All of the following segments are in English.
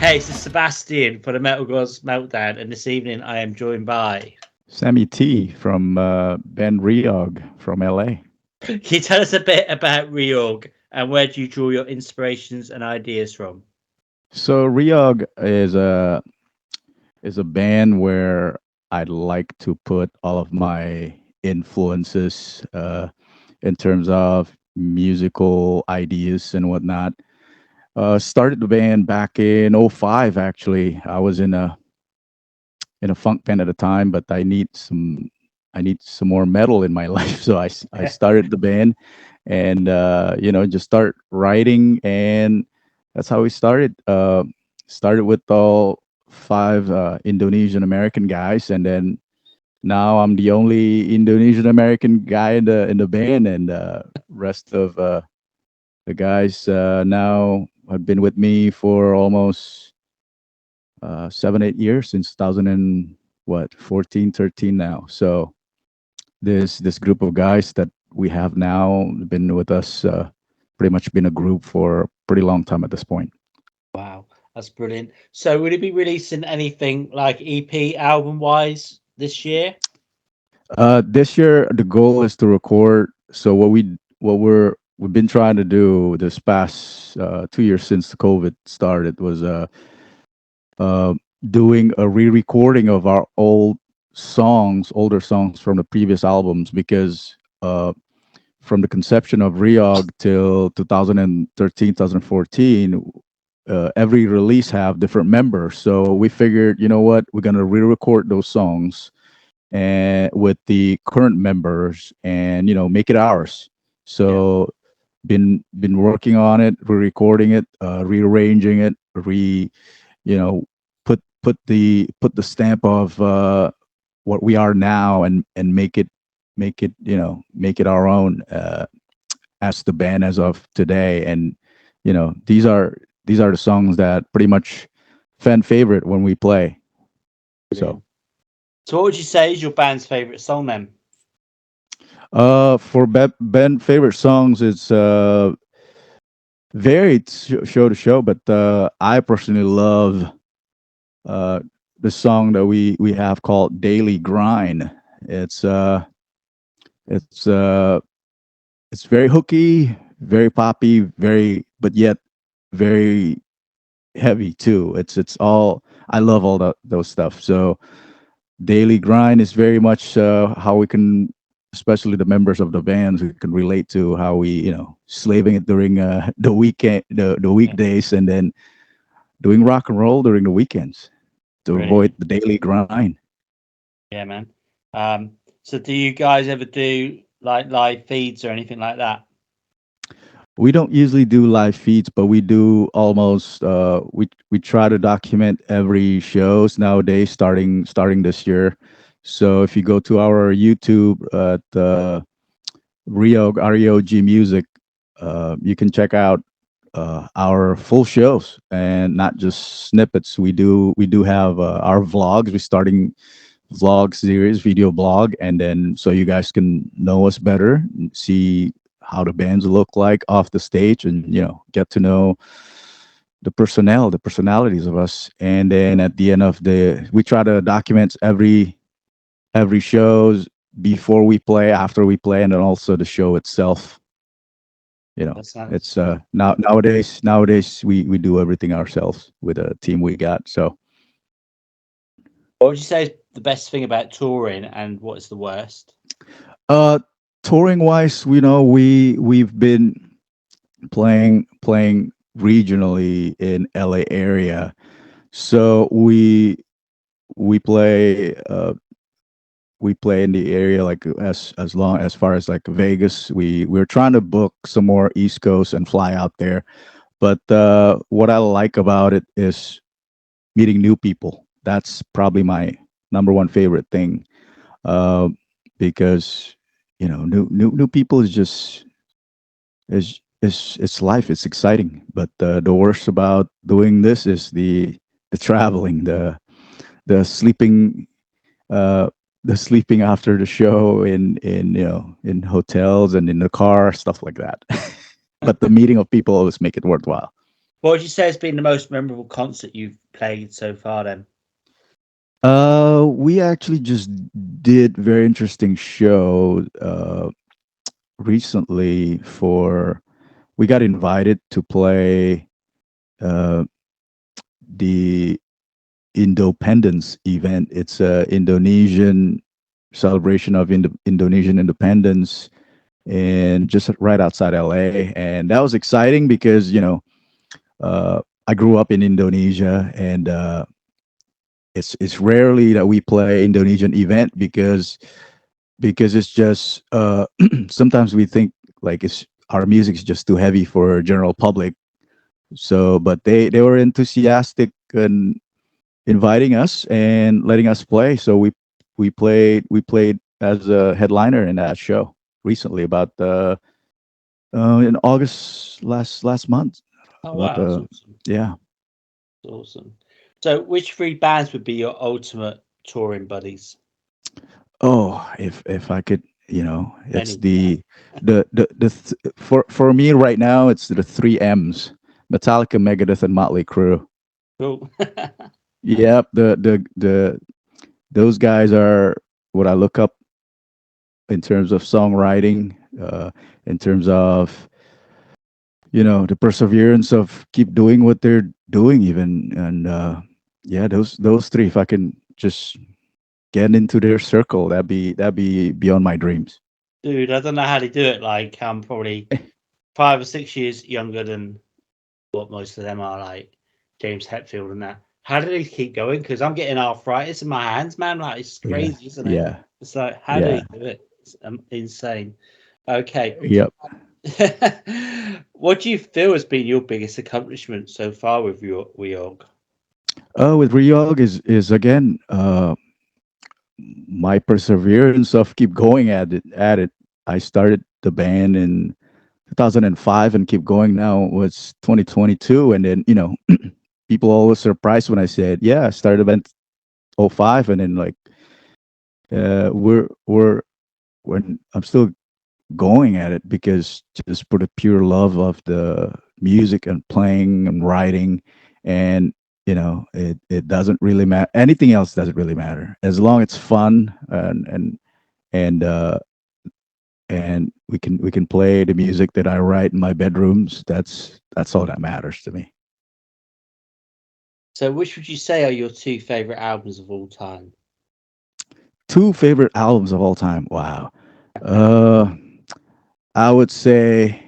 Hey, this is Sebastian for the Metal Gods Meltdown, and this evening I am joined by. Sammy T from band REOG from LA. Can you tell us a bit about REOG and where do you draw your inspirations and ideas from? So REOG is a band where I'd like to put all of my influences in terms of musical ideas and whatnot. Started the band back in '05. Actually, I was in a funk band at the time, but I need some more metal in my life. So I started the band, and just start writing, and that's how we started. Started with all five Indonesian American guys, and then now I'm the only Indonesian American guy in the band, and rest of the guys now have been with me for almost 7 8 years, since 2000 and what 14 13 now. So this group of guys that we have now been with us, pretty much been a group for a pretty long time at this point. Wow, that's brilliant. So, will you be releasing anything like EP album wise this year? This year the goal is to record. So we've been trying to do this past 2 years since the COVID started was uh, doing a re-recording of our older songs from the previous albums, because from the conception of Reog till 2013, 2014, every release have different members. So we figured, you know what, we're gonna re-record those songs and with the current members, and make it ours. Yeah, So been working on it, re-recording it, rearranging it, you know put the stamp of what we are now, and make it our own, as the band as of today. And these are the songs that pretty much fan favorite when we play. brilliant. So So, what would you say is your band's favorite song then? for band favorite songs, it's varied show to show, but I personally love uh the song that we have called Daily Grind. It's uh it's uh it's very hooky, very poppy, very, but yet very heavy too. It's all, I love all those stuff. So Daily Grind is very much how we can, especially the members of the bands, we can relate to how we, slaving it during the weekend, the Yeah, weekdays, and then doing rock and roll during the weekends to avoid brilliant. the daily grind. Yeah, man. So, do you guys ever do like live feeds or anything like that? We don't usually do live feeds, but we do almost. We try to document every shows nowadays, starting this year. So if you go to our YouTube at REOG Music, you can check out our full shows, and not just snippets. We do have our vlogs. We're starting vlog series, video blog, and then so you guys can know us better, and see how the bands look like off the stage, and get to know the personalities of us. And then at the end of we try to document every shows, before we play, after we play, and then also the show itself. That sounds. It's nowadays we do everything ourselves with a team we got. So What would you say is the best thing about touring, and what is the worst? uh touring wise, we've been playing regionally in LA area. So we play in the area, like as far as like Vegas. We're trying to book some more East Coast and fly out there. But what I like about it is meeting new people. That's probably my number one favorite thing, uh, because new people is just it's life. It's exciting. But the worst about doing this is the traveling, the sleeping, uh, the sleeping after the show in hotels and in the car, stuff like that. But the meeting of people always make it worthwhile. What would you say has been the most memorable concert you've played so far? Then. We actually just did very interesting show recently for. We got invited to play uh, the Independence event. It's a Indonesian celebration of Indonesian independence, and just right outside LA. And that was exciting because I grew up in Indonesia, and it's rarely that we play Indonesian event because it's just sometimes we think like it's our music is just too heavy for general public. So, but they were enthusiastic and inviting us and letting us play. So we played as a headliner in that show recently about in August last month. Oh About wow, that's the awesome. Yeah. That's awesome. So, which three bands would be your ultimate touring buddies? Oh, if I could, it's Any? for me right now, it's the three M's: Metallica, Megadeth, and Motley Crue. Cool. Yep, the those guys are what I look up in terms of songwriting, in terms of the perseverance of keep doing what they're doing, even. And yeah, those three. If I can just get into their circle, that'd be beyond my dreams. Dude, I don't know how they do it. Like, I'm probably 5 or 6 years younger than what most of them are, like James Hetfield and that. How do they keep going? Because I'm getting arthritis in my hands, man. Like, it's Yeah, crazy, isn't it? yeah, It's like, how do yeah. they do it? It's insane. Okay. Yep. What do you feel has been your biggest accomplishment so far with your reorg? With REOG is again my perseverance of keep going at it. I started the band in 2005 and keep going now. Was 2022, and then people always surprised when I said, yeah, I started the band '05, and then like we're when I'm still going at it because just for the pure love of the music and playing and writing. And it doesn't really matter, anything else doesn't really matter as long as it's fun. And we can play the music that I write in my bedrooms. That's all that matters to me. So, which would you say are your two favorite albums of all time? Two favorite albums of all time. Wow. uh I would say,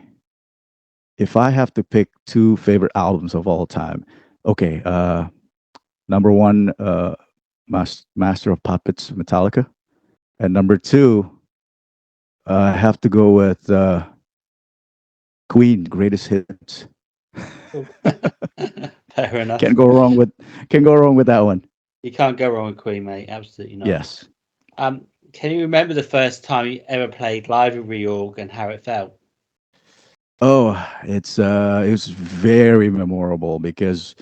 if I have to pick two favorite albums of all time, okay, number one, Master of Puppets, Metallica, and number two, I have to go with Queen, Greatest Hits. Cool. Fair enough. Can't go wrong with can't go wrong with that one. You can't go wrong with Queen, mate. Absolutely not. Yes. Can you remember the first time you ever played live in Reorg and how it felt? Oh, it was very memorable because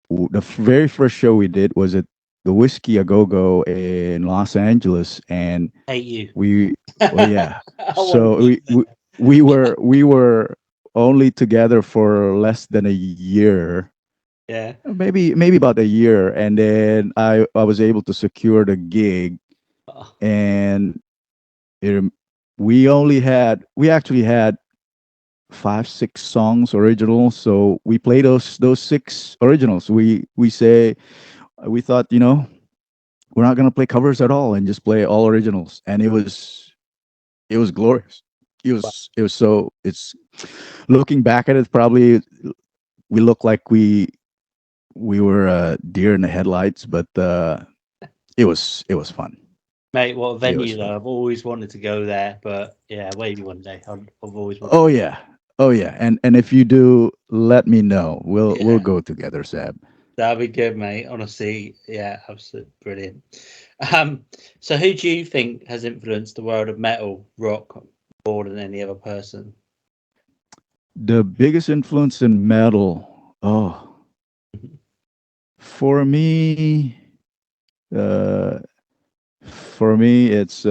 the very first show we did was at the Whiskey A Go Go in Los Angeles, and Hate you. we well, yeah. I want So to be there. we were only together for less than a year, Yeah. maybe about a year, and then I was able to secure the gig. Oh, And it, we actually had 5 6 songs original, so we play those 6 originals. We thought, we're not gonna play covers at all and just play all originals, and it was glorious. It was so it's looking back at it, probably we look like we were deer in the headlights, but it was fun. mate, what a It was venue fun. though. I've always wanted to go there, but yeah, maybe one day. I've always wanted Oh to. yeah. Oh yeah. And if you do, let me know. We'll Yeah, go together, Seb. that'd be good, mate. Honestly, yeah, absolutely brilliant. Um, so who do you think has influenced the world of metal, rock more than any other person? The biggest influence in metal. Oh, for me, uh, it's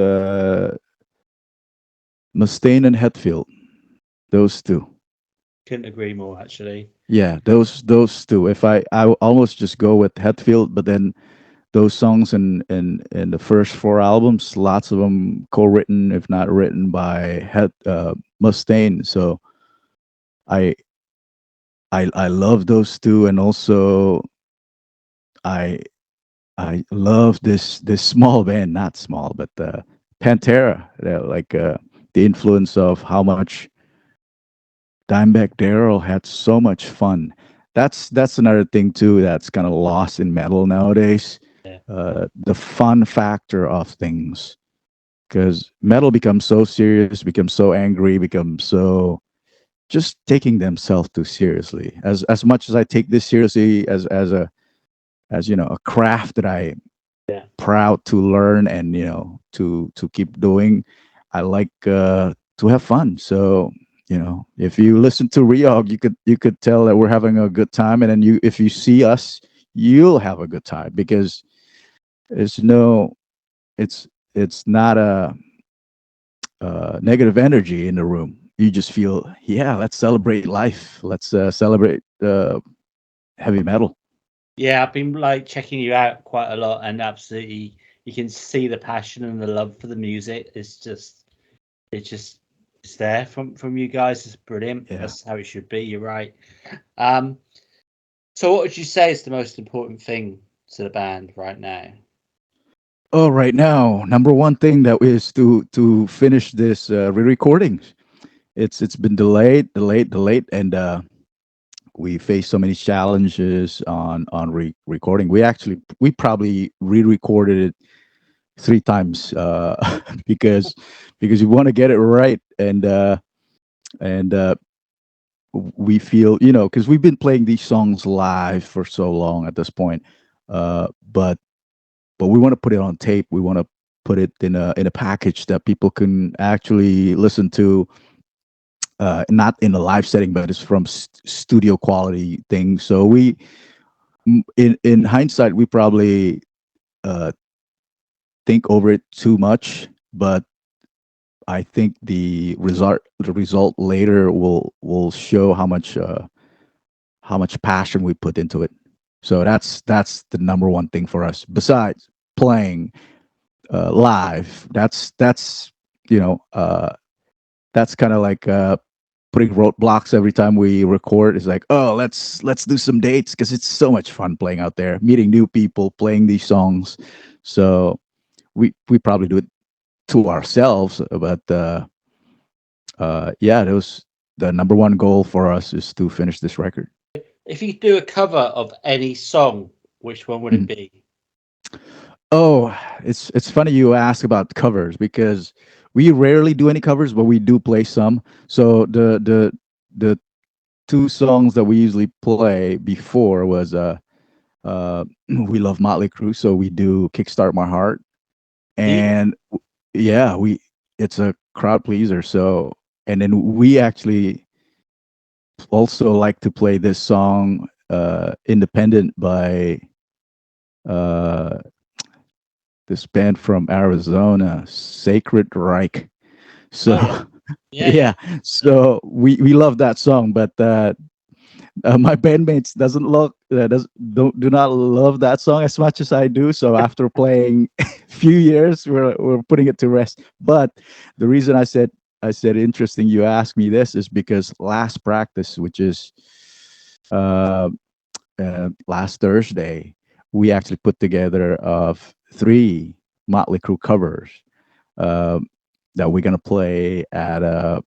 Mustaine and Hetfield. Those two. couldn't agree more. Actually, Yeah, those two. If I will almost just go with Hetfield, but then those songs in the first four albums, lots of them co-written, if not written by Mustaine. So I I love those two, and also I I love this small band, not small, but Pantera. The influence of how much Dimebag Darrell had so much fun. That's another thing too that's kind of lost in metal nowadays. yeah, The fun factor of things, because metal becomes so serious, becomes so angry, becomes so just taking themselves too seriously. As much as I take this seriously as a craft that I yeah, proud to learn and to keep doing. I like to have fun. So if you listen to REOG, you could tell that we're having a good time, and then if you see us, you'll have a good time because it's no it's it's not a negative energy in the room. You just feel, yeah, let's celebrate life. Let's celebrate heavy metal. yeah. I've been like checking you out quite a lot, and absolutely, you can see the passion and the love for the music. It's just it's there from you guys. It's brilliant. Yeah. That's how it should be. You're right. Um, so what would you say is the most important thing to the band right now? Oh, right now, number one thing that is to finish this re-recordings. It's been delayed, and we faced so many challenges on recording. We probably re-recorded it three times because we want to get it right, and we feel, because we've been playing these songs live for so long at this point, but we want to put it on tape. We want to put it in a package that people can actually listen to, not in a live setting, but it's from studio quality thing. So in hindsight, we probably uh, think over it too much, but I think the result later will show how much passion we put into it. So that's the number one thing for us. Besides playing live, you know uh, that's kind of like putting roadblocks every time we record. It's like, oh, let's do some dates because it's so much fun playing out there, meeting new people, playing these songs. So we probably do it to ourselves, but yeah, those the number one goal for us is to finish this record. If you could do a cover of any song, which one would it Mhm. be? Oh, it's funny you ask about covers because we rarely do any covers, but we do play some. So the two songs that we usually play before was we love Motley Crue, so we do Kickstart My Heart, Do you? and yeah, we it's a crowd pleaser. So, and then we actually also like to play this song independent by uh this band from Arizona, Sacred Reich. So Oh yeah, yeah, yeah. yeah, so we love that song, but my bandmates doesn't look does don't do not love that song as much as I do. So after playing a few years, we're putting it to rest. But the reason I said interesting you asked me this is because last practice, which is uh, last Thursday, we actually put together of three Motley Crue covers um, that we're gonna play at a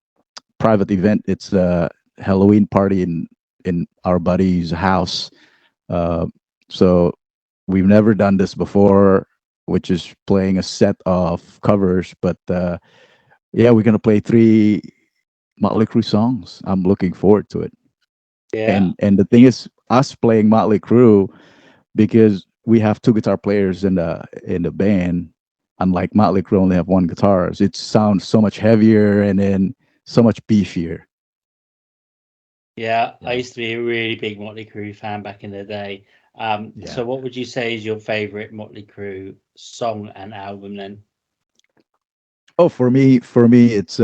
private event. It's a Halloween party in our buddy's house. Uh, so we've never done this before, which is playing a set of covers. But yeah, we're gonna play three Motley Crue songs. I'm looking forward to it. Yeah. And the thing is, us playing Motley Crue, because we have two guitar players in the band. Unlike Motley Crue, only have one guitar. So it sounds so much heavier and then so much beefier. Yeah, I Yeah, used to be a really big Motley Crue fan back in the day. yeah. So what would you say is your favorite Motley Crue song and album then? Oh, for me, it's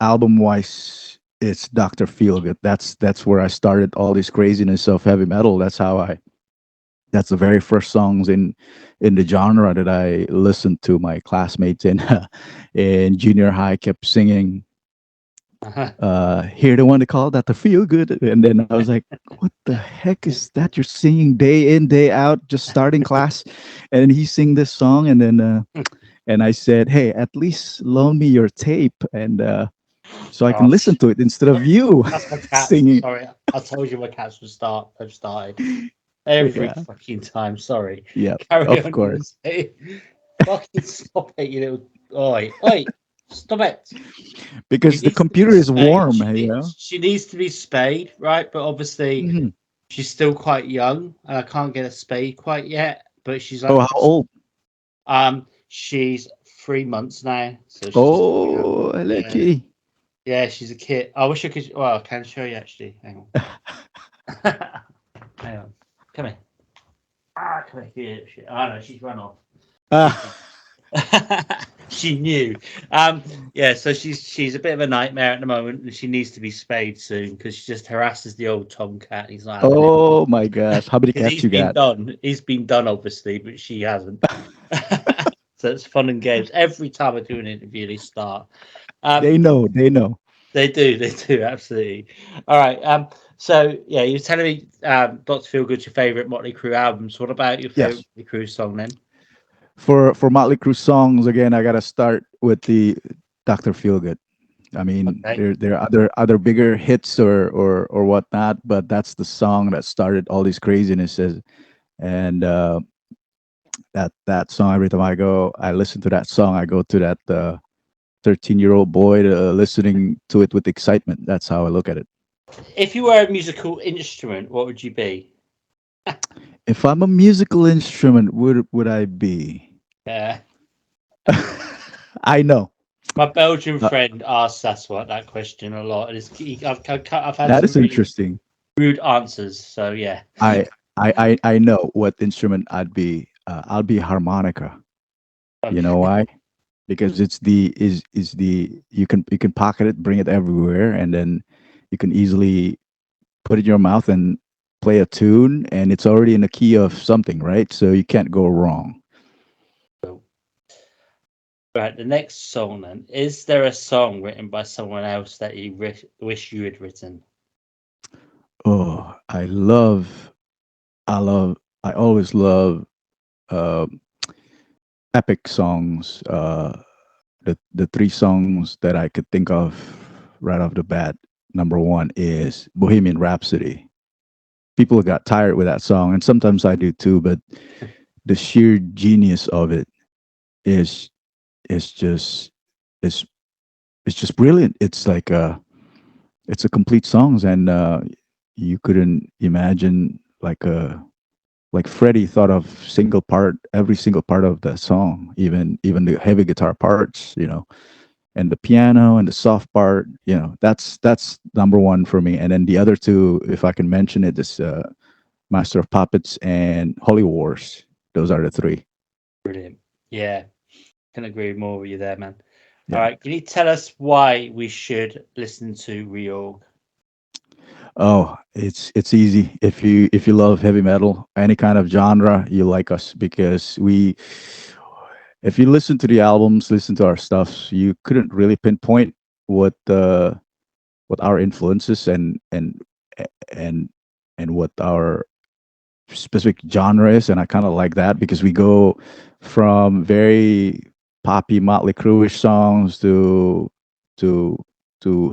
album wise. it's Dr. Feelgood. That's where I started all this craziness of heavy metal. That's the very first songs in the genre that I listened to. My classmates in in junior high kept singing, Uh-huh. "Here the one to call that the feel good," and then I was like, "What the heck is that you're singing day in day out, just starting class?" And then he sing this song, and I said, "Hey, at least loan me your tape, and so I can listen Gosh. to it instead of you That's my cats. singing." Sorry, I told you my cats would start. Have started every Yeah, fucking time. Sorry. yeah, Carry of on. You were course, saying. Fucking stop it, you little. Oi, oi, stop it. She because the needs to be computer is spayed. warm, you know. She needs to be spayed, right? But obviously, Mhm. she's still quite young, and I can't get a spade quite yet. But she's Oh, like, how old? she's 3 months now, so she's just young. Oh, hello, Yeah, kitty. yeah, she's a kid. I wish I could. Well, I can show you actually. Hang on. Hang on. Come here. Come here. Shit. Oh no, she's run off. She's Ah, run. She knew. Um, yeah, so she's a bit of a nightmare at the moment, and she needs to be spayed soon because she just harasses the old tomcat. He's not having it oh my gosh, how many because cats you got? He's been done, obviously, but she hasn't. So it's fun and games. Every time I do an interview, they start. Um, They know, they know. they do, absolutely. All right. So yeah, you're telling me Doctor Feelgood's your favorite Motley Crue albums. What about your favorite Yes. Motley Crue song then? For Motley Crue songs, again, I gotta start with the Doctor Feelgood. I mean, Okay. there are other bigger hits or whatnot, but that's the song that started all these crazinesses. And that song, every time I listen to that song, I go to that 13-year-old boy listening to it with excitement. That's how I look at it. If you were a musical instrument, what would you be? If I'm a musical instrument, would I be? Yeah. I know. My Belgian Uh, friend asks that question a lot, and I've had that some is really interesting. rude answers. So yeah. I I know what instrument I'd be. I'll be harmonica. You know Okay. why? Because it's the is the you can pocket it, bring it everywhere, and then you can easily put it in your mouth and play a tune, and it's already in the key of something, right? So you can't go wrong. Cool. Right. The next song then. Is there a song written by someone else that you wish you had written? Oh, I always love uh, epic songs. The three songs that I could think of right off the bat. Number one is Bohemian Rhapsody. People got tired with that song, and sometimes I do too. But the sheer genius of it is is just is it's just brilliant. It's a complete songs, and you couldn't imagine like Freddie thought of every single part of the song, even the heavy guitar parts, and the piano and the soft part. That's number one for me. And then the other two, if I can mention it, is Master of Puppets and Holy Wars. Those are the three. Brilliant. Yeah. Can agree more with you there, man. All Yeah. right. Can you tell us why we should listen to REOG? Oh, it's easy. If you love heavy metal, any kind of genre, you like us because we. If you listen to the albums, listen to our stuff, you couldn't really pinpoint what what our influences and and what our specific genre is, and I kind of like that because we go from very poppy Motley Crue-ish songs to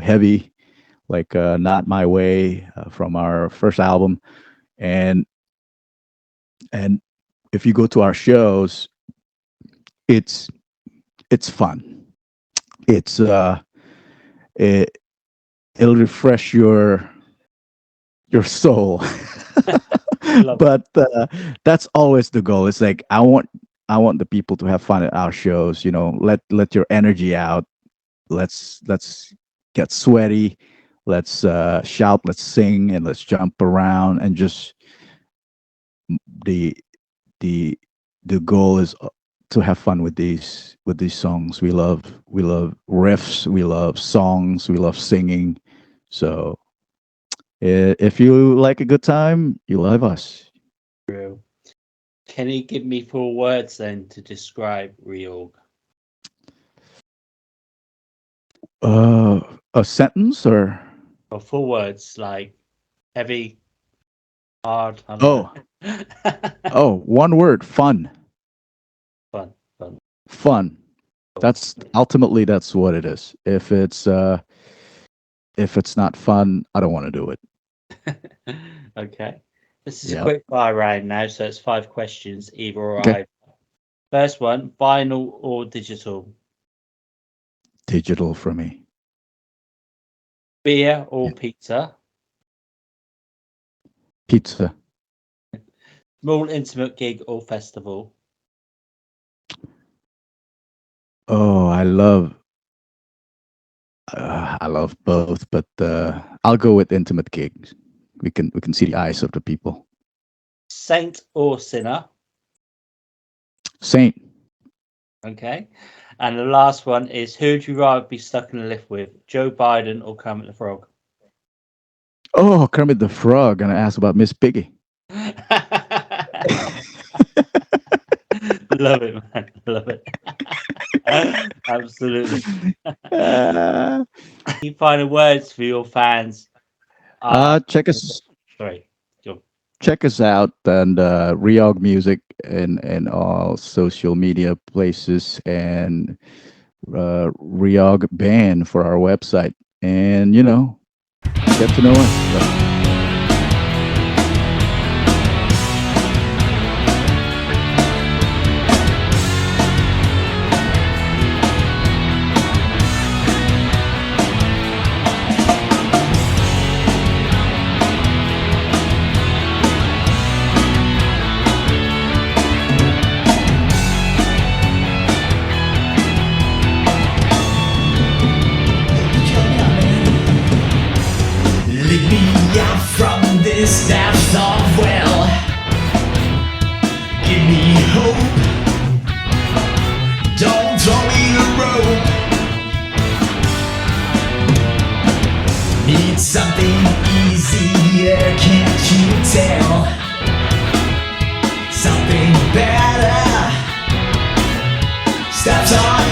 heavy like Not My Way from our first album. And and if you go to our shows, it's it's fun. It's it, it'll refresh your soul. Love it. But that's always the goal. It's like I want the people to have fun at our shows. Let your energy out. Let's get sweaty. Let's shout. Let's sing, and let's jump around. And just the the the goal is to have fun with these songs. We love riffs. We love songs. We love singing. So if you like a good time, you love us. Real. Can you give me 4 words then to describe REOG? A sentence or? Or 4 words like heavy, hard. I don't Oh, know. 1 word: fun. Fun, fun. Fun. Cool. That's ultimately that's what it is. If it's not fun, I don't want to do it. Okay. This is a Yeah. quick fire round now, so it's 5 questions, either or Okay. either. First one, vinyl or digital? Digital for me. Beer or Yeah. pizza? Pizza. Small intimate gig or festival? Oh, I love both, but I'll go with intimate gigs. We can see the eyes of the people. Saint or sinner? Saint. Okay. And the last one is, who'd you rather be stuck in a lift with, Joe Biden or Kermit the Frog? Oh, Kermit the Frog, gonna ask about Miss Piggy. Love it, man. Love it. Absolutely. Any final words for your fans? Check us Sorry. Go. check us out and REOG Music in all social media places, and REOG Band for our website, and get to know us. Lead me out from this depth of well. Give me hope. Don't throw me the rope. Need something easier, can't you tell? Something better. Steps on